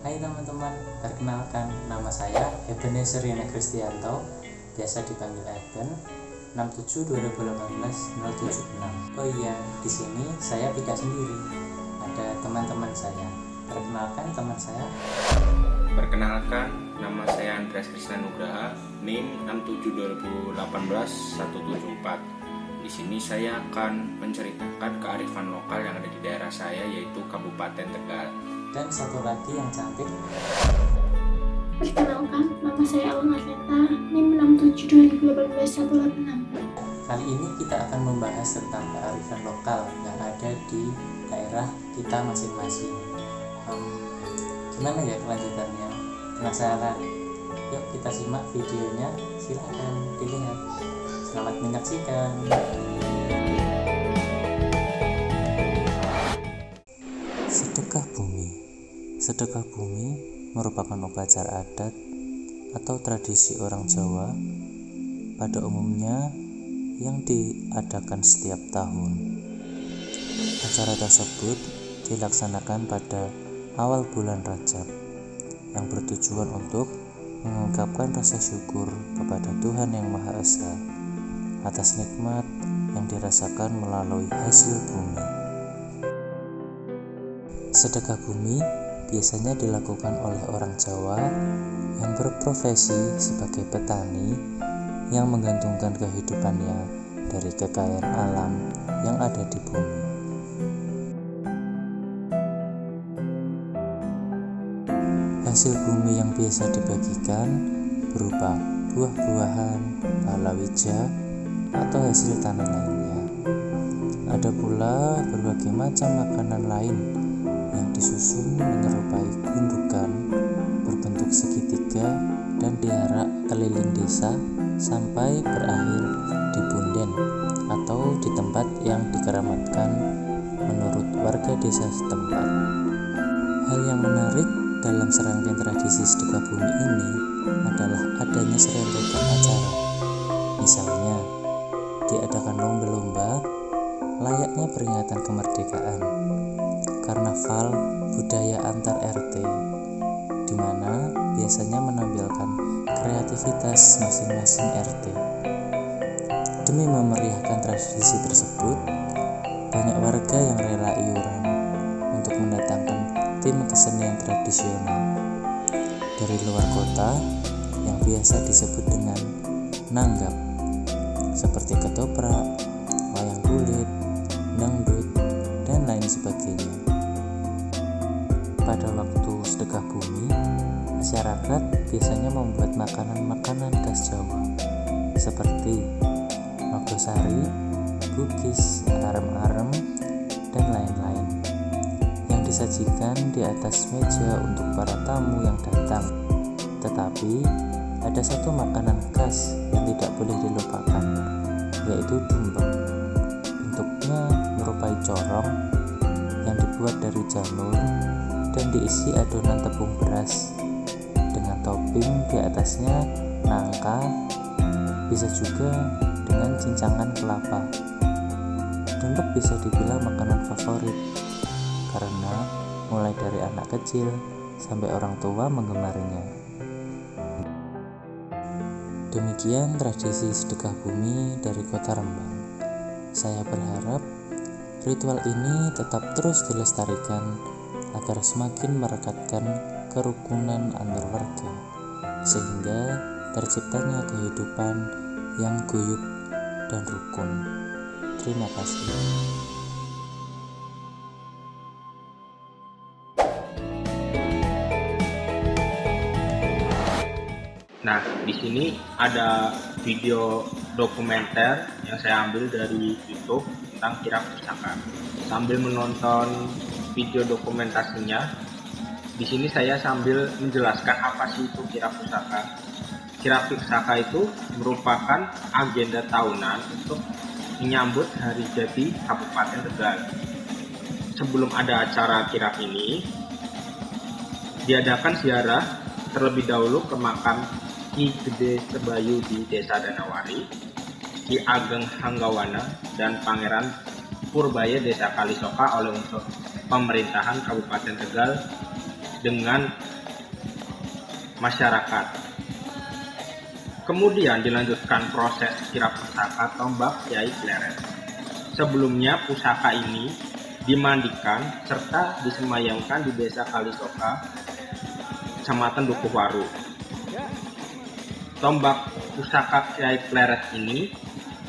Hai teman-teman, perkenalkan nama saya Ebenezer Yana Kristianto, biasa dipanggil Eben, 67/2018-076. Oh iya, di sini saya tidak sendiri, ada teman-teman saya. Perkenalkan teman saya. Perkenalkan, nama saya Andreas Krisna Nugraha, NIM 67/2018-174. Di sini saya akan menceritakan kearifan lokal yang ada di daerah saya, yaitu Kabupaten Tegal. Dan satu lagi yang cantik. Perkenalkan, nama saya Alan Arleta, NIM 67/2018-186. Kali ini kita akan membahas tentang kearifan lokal yang ada di daerah kita masing-masing. Gimana ya kelanjutannya? Penasaran? Yuk kita simak videonya, silahkan dilihat. Selamat menyaksikan. Sedekah bumi. Sedekah bumi merupakan upacara adat atau tradisi orang Jawa pada umumnya yang diadakan setiap tahun. Acara tersebut dilaksanakan pada awal bulan Rajab yang bertujuan untuk mengungkapkan rasa syukur kepada Tuhan Yang Maha Esa atas nikmat yang dirasakan melalui hasil bumi. Sedekah bumi biasanya dilakukan oleh orang Jawa yang berprofesi sebagai petani yang menggantungkan kehidupannya dari kekayaan alam yang ada di bumi. Hasil bumi yang biasa dibagikan berupa buah-buahan, palawija, atau hasil tanah lainnya. Ada pula berbagai macam makanan lain yang disusun menyerupai gundukan berbentuk segitiga dan diarak keliling desa sampai berakhir di punden atau di tempat yang dikeramatkan menurut warga desa setempat. Hal yang menarik dalam serangkaian tradisi sedekah bumi ini adalah adanya serangkaian acara. Misalnya, diadakan lomba-lomba layaknya peringatan kemerdekaan, karnaval budaya antar RT, di mana biasanya menampilkan kreativitas masing-masing RT. Demi memeriahkan tradisi tersebut, banyak warga yang rela iuran untuk mendatangkan tim kesenian tradisional dari luar kota yang biasa disebut dengan nanggap, seperti ketoprak, wayang kulit, dangdut, dan lain sebagainya. Pada waktu sedekah bumi, masyarakat biasanya membuat makanan-makanan khas Jawa seperti nogosari, bugis, arem-arem, dan lain-lain yang disajikan di atas meja untuk para tamu yang datang. Tetapi ada satu makanan khas yang tidak boleh dilupakan, yaitu dumbek. Bentuknya menyerupai corong yang dibuat dari janur dan diisi adonan tepung beras dengan topping di atasnya nangka, bisa juga dengan cincangan kelapa. Dumbek bisa dibilang makanan favorit karena mulai dari anak kecil sampai orang tua menggemarnya. Demikian tradisi sedekah bumi dari Kota Rembang. Saya berharap ritual ini tetap terus dilestarikan agar semakin merekatkan kerukunan antar warga, sehingga terciptanya kehidupan yang guyup dan rukun. Terima kasih. Nah, di sini ada video dokumenter yang saya ambil dari YouTube tentang kirap pusaka. Sambil menonton video dokumentasinya, di sini saya sambil menjelaskan apa sih itu kirap pusaka. Kirap pusaka itu merupakan agenda tahunan untuk menyambut hari jadi Kabupaten Tegal. Sebelum ada acara kirap ini, diadakan ziarah terlebih dahulu ke makam Ki Gede Sebayu di Desa Danawari, Ki Ageng Hanggawana, dan Pangeran Purbaya Desa Kalisoka oleh unsur pemerintahan Kabupaten Tegal dengan masyarakat. Kemudian dilanjutkan proses kirap pusaka tombak Kyai Pleret. Sebelumnya pusaka ini dimandikan serta disemayamkan di Desa Kalisoka, Kecamatan Dukuhwaru. Tombak pusaka Kyai Pleret ini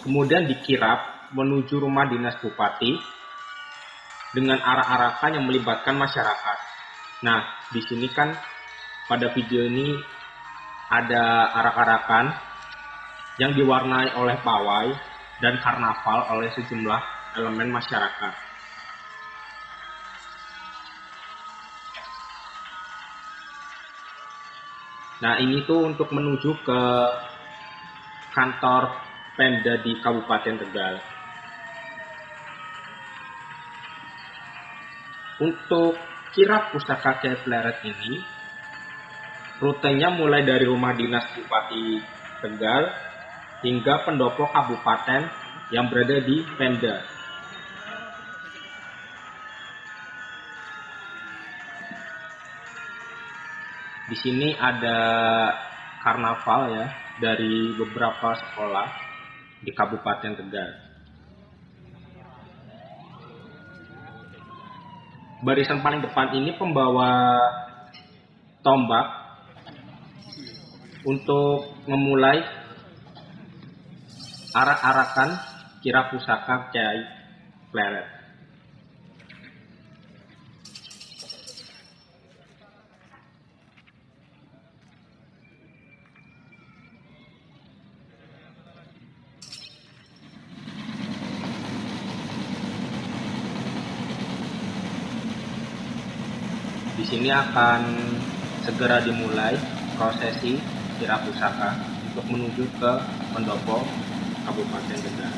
kemudian dikirap menuju rumah dinas bupati dengan arak-arakan yang melibatkan masyarakat. Nah, di sini kan pada video ini ada arak-arakan yang diwarnai oleh pawai dan karnaval oleh sejumlah elemen masyarakat. Nah, ini tuh untuk menuju ke kantor Pemda di Kabupaten Tegal. Untuk kirap pusaka Kyai Pleret ini, rutenya mulai dari rumah dinas Bupati Tegal hingga pendopo kabupaten yang berada di Pemda. Di sini ada karnaval ya dari beberapa sekolah di Kabupaten Tegal. Barisan paling depan ini pembawa tombak untuk memulai arak-arakan kirap pusaka Kyai Pleret. Di sini akan segera dimulai prosesi kirap pusaka untuk menuju ke pendopo Kabupaten Tegal.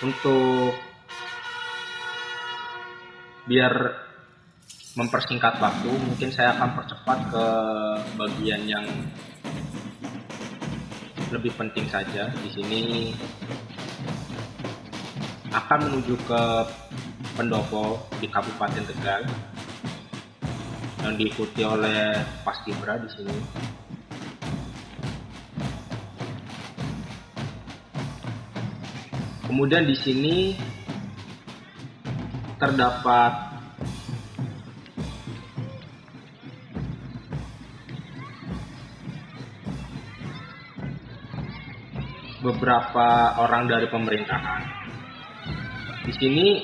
Untuk biar mempersingkat waktu, mungkin saya akan percepat ke bagian yang lebih penting saja. Di sini akan menuju ke pendopo di Kabupaten Tegal yang diikuti oleh Paskibra di sini. Kemudian di sini terdapat beberapa orang dari pemerintahan. Di sini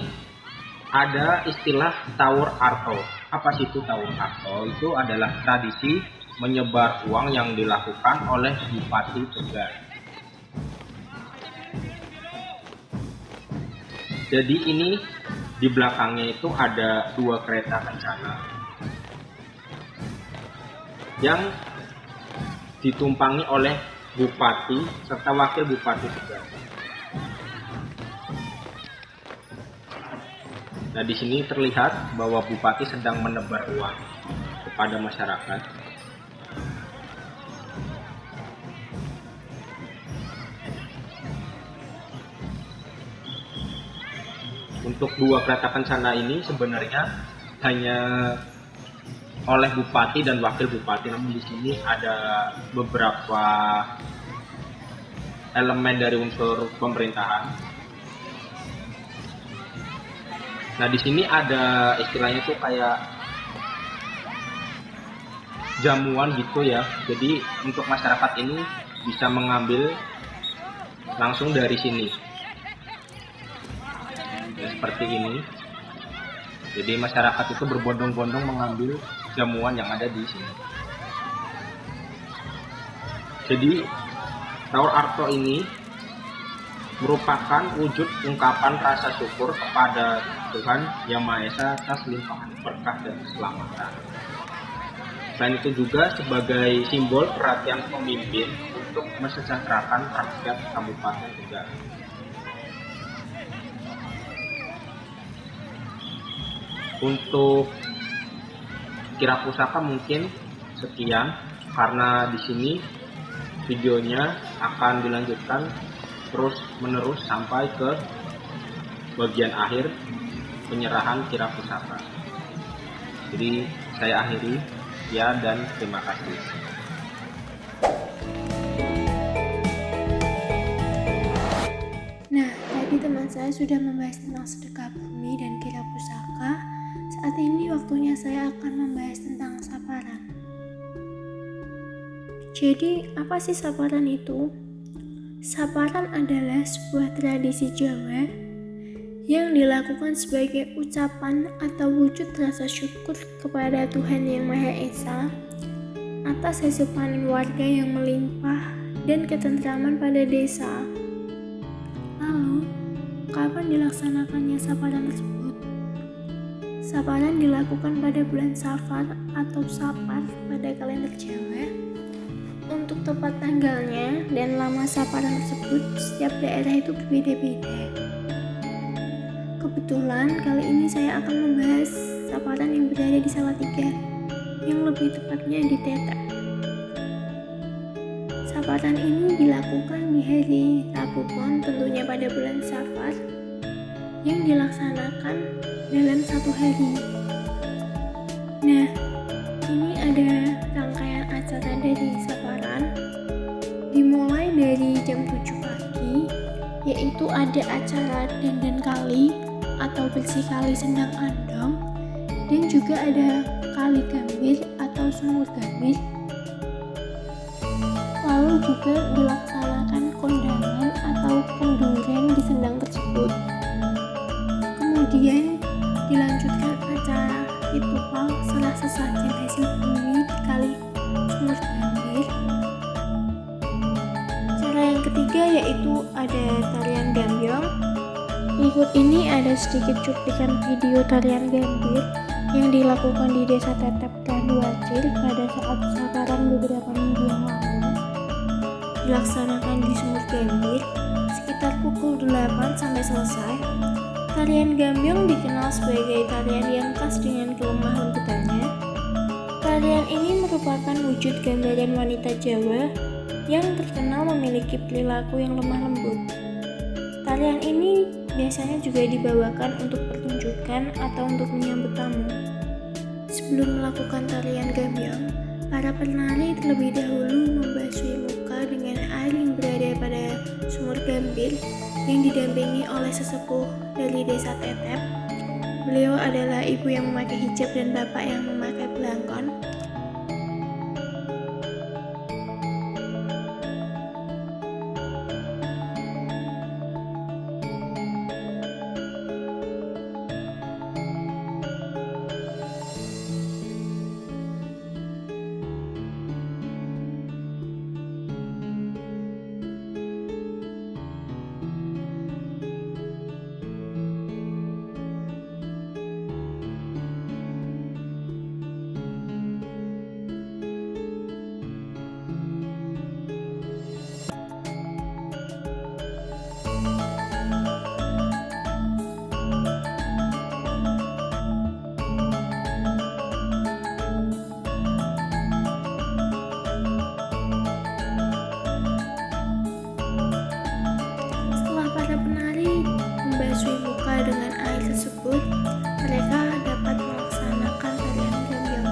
ada istilah Tawur Arto. Apa sih itu Tawur Arto? Itu adalah tradisi menyebar uang yang dilakukan oleh Bupati Tegal. Jadi ini di belakangnya itu ada 2 kereta kencana yang ditumpangi oleh Bupati serta Wakil Bupati Tegal. Nah, di sini terlihat bahwa Bupati sedang menebar uang kepada masyarakat. Untuk 2 kereta kencana ini sebenarnya hanya oleh Bupati dan Wakil Bupati, namun di sini ada beberapa elemen dari unsur pemerintahan. Nah, di sini ada istilahnya tuh kayak jamuan gitu ya. Jadi untuk masyarakat ini bisa mengambil langsung dari sini. Ya, seperti ini. Jadi masyarakat itu berbondong-bondong mengambil jamuan yang ada di sini. Jadi Tawur Arto ini merupakan wujud ungkapan rasa syukur kepada Tuhan Yang Maha Esa atas limpahan berkah dan keselamatan. Selain itu juga sebagai simbol perhatian pemimpin untuk mesejahterakan rakyat Kabupaten Tegal. Untuk kirap pusaka mungkin sekian, karena di sini videonya akan dilanjutkan terus menerus sampai ke bagian akhir penyerahan kirap pusaka. Jadi saya akhiri ya, dan terima kasih. Nah, tadi teman saya sudah membahas tentang sedekah bumi dan kirap pusaka. Saat ini waktunya saya akan membahas tentang saparan. Jadi, apa sih saparan itu? Saparan adalah sebuah tradisi Jawa yang dilakukan sebagai ucapan atau wujud rasa syukur kepada Tuhan Yang Maha Esa atas hasil panen warga yang melimpah dan ketentraman pada desa. Lalu, kapan dilaksanakannya saparan tersebut? Saparan dilakukan pada bulan Safar atau Sapar pada kalender Jawa. Untuk tepat tanggalnya dan lama saparan tersebut, setiap daerah itu berbeda-beda. Kebetulan kali ini saya akan membahas saparan yang berada di Salatiga, yang lebih tepatnya di Tetek. Saparan ini dilakukan di hari Rabu Pon, tentunya pada bulan Safar, yang dilaksanakan dalam satu hari. Nah, ini ada rangkaian acara dari saparan, dimulai dari jam 7 pagi, yaitu ada acara dandan kali atau bersih kali Sendang Andong, dan juga ada kali gambir atau sumur gambir. Lalu juga dilaksanakan kondangan atau kenduren di sendang tersebut. Kemudian dilanjutkan acara ritual serah sesajen hasil bumi di kali sumur gambir. Cara yang ketiga yaitu ada tarian gambyong. Berikut ini ada sedikit cuplikan video tarian gambir yang dilakukan di Desa Tetep Randuacil pada saat saparan beberapa minggu yang lalu. Dilaksanakan di sumur gambir sekitar pukul 8 sampai selesai. Tarian gambyong dikenal sebagai tarian yang khas dengan kelemah lembutannya. Tarian ini merupakan wujud gambaran wanita Jawa yang terkenal memiliki perilaku yang lemah lembut. Tarian ini biasanya juga dibawakan untuk pertunjukan atau untuk menyambut tamu. Sebelum melakukan tarian gambyong, para penari terlebih dahulu membasuh muka dengan air yang berada pada sumur gambir yang didampingi oleh sesepuh dari Desa Tetep. Beliau adalah ibu yang memakai hijab dan bapak yang memakai belangkon. Membasuh muka dengan air tersebut, mereka dapat melaksanakan tarian gambyong.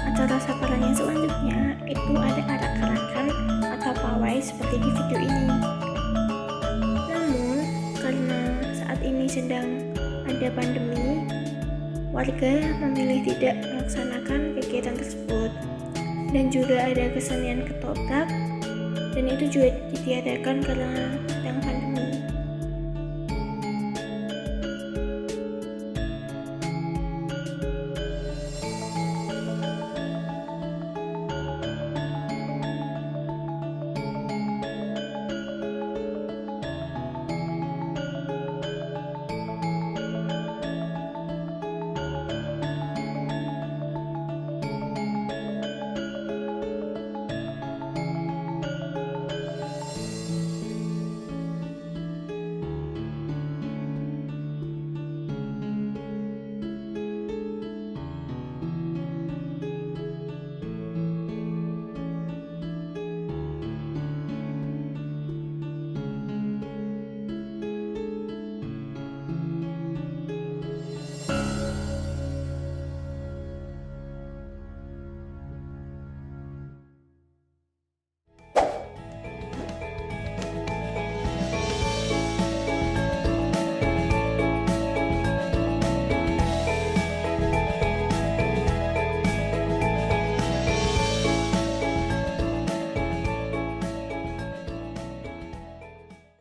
Acara saparan yang selanjutnya itu ada arak-arakan atau pawai seperti di video ini. Namun, karena saat ini sedang ada pandemi, warga memilih tidak melaksanakan kegiatan tersebut. Dan juga ada kesenian ketoprak, dan itu juga ditiadakan karena sedang pandemi.